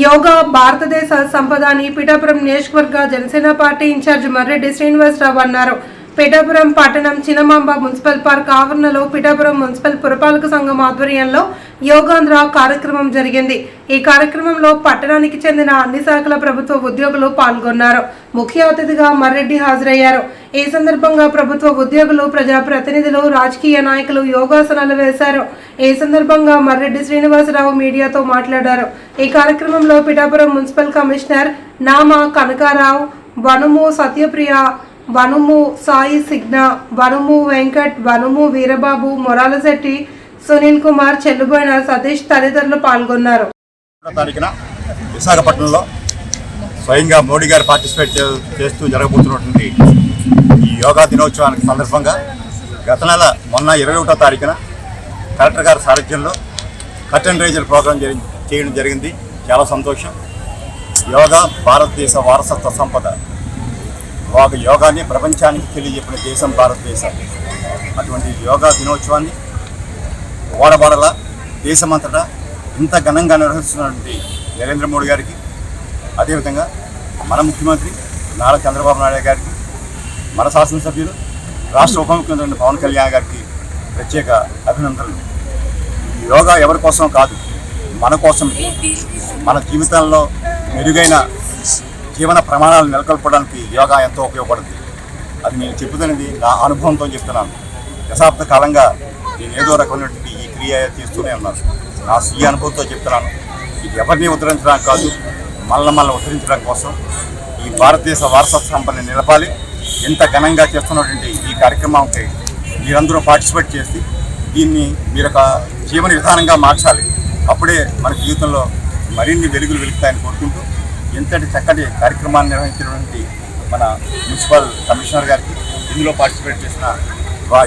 యోగా భారతదేశ సంపద అని పిఠాపురం నియోజకవర్గ జనసేన పార్టీ ఇన్ఛార్జ్ మర్రెడ్డి శ్రీనివాసరావు అన్నారు. పిఠాపురం పట్టణం చినమాంబ మున్సిపల్ పార్క్ ఆవరణలో పిఠాపురం మున్సిపల్ పురపాలక సంఘం ఆధ్వర్యంలో యోగాంధ్ర కార్యక్రమం జరిగింది. ఈ కార్యక్రమంలో పట్టణానికి చెందిన అన్ని శాఖల ప్రభుత్వ ఉద్యోగులు పాల్గొన్నారు. ముఖ్య అతిథిగా మర్రెడ్డి హాజరయ్యారు. ఈ సందర్భంగా ప్రభుత్వ ఉద్యోగులు, ప్రజాప్రతినిధులు, రాజకీయ నాయకులు యోగాసనాలు వేశారు. ఈ సందర్భంగా మర్రెడ్డి శ్రీనివాసరావు మీడియాతో మాట్లాడారు. ఈ కార్యక్రమంలో పిఠాపురం మున్సిపల్ కమిషనర్ నామా కనకారావు, వనుము సత్యప్రియ, వనుము సాయి సిగ్న, వనుము వెంకట్, వనుము వీరబాబు, మొరాలశెట్టి, సునీల్ కుమార్, చెల్లుబోయిన సతీష్ తదితరులు పాల్గొన్నారు. విశాఖపట్నంలో స్వయంగా మోడీ గారు పార్టిసిపేట్ చేస్తూ జరగబోతున్నటువంటి ఈ యోగా దినోత్సవానికి సందర్భంగా గత నెల మొన్న 21వ తారీఖున కలెక్టర్ గారి సారథ్యంలో కర్టెన్ రైజర్ ప్రోగ్రాం చేయడం జరిగింది. చాలా సంతోషం. యోగా భారతదేశ వారసత్వ సంపద. యోగాన్ని ప్రపంచానికి తెలియజెప్పిన దేశం భారతదేశం. అటువంటి యోగా దినోత్సవాన్ని ఓడబడలా దేశమంతటా ఇంత ఘనంగా నిర్వహిస్తున్నటువంటి నరేంద్ర మోడీ గారికి, అదేవిధంగా మన ముఖ్యమంత్రి నారా చంద్రబాబు నాయుడు గారికి, మన శాసనసభ్యులు, రాష్ట్ర ఉప ముఖ్యమంత్రి పవన్ కళ్యాణ్ గారికి ప్రత్యేక అభినందనలు. ఈ యోగా ఎవరి కోసం కాదు, మన కోసం. మన జీవితంలో మెరుగైన జీవన ప్రమాణాలను నెలకొల్పడానికి యోగా ఎంతో ఉపయోగపడుతుంది. అది నేను చెబుతున్నది నా అనుభవంతో చెప్తున్నాను. దశాబ్ద కాలంగా నేను ఏదో రకమైనటువంటి ఈ క్రియ చేస్తూనే ఉన్నాను. నా స్వీయ అనుభవంతో చెప్తున్నాను. ఇది ఎవరిని ఉద్ధరించడానికి కాదు, మనల్ని ఉద్ధరించడం కోసం. ఈ భారతదేశ వారసత్వ సంపదని నిలపాలి. ఎంత ఘనంగా చేస్తున్నటువంటి ఈ కార్యక్రమానికి మీరందరూ పార్టిసిపేట్ చేసి దీన్ని మీరొక జీవన విధానంగా మార్చాలి. అప్పుడే మన జీవితంలో మరిన్ని వెలుగులు వెలుగుతాయని కోరుకుంటూ, ఎంతటి చక్కటి కార్యక్రమాన్ని నిర్వహించినటువంటి మన మున్సిపల్ కమిషనర్ గారికి, ఇందులో పార్టిసిపేట్ చేసిన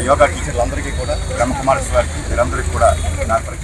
యోగా టీచర్లందరికీ కూడా, బ్రహ్మకుమారేశ్వర గారికి, వీరందరికీ కూడా నా ప్రత్యేక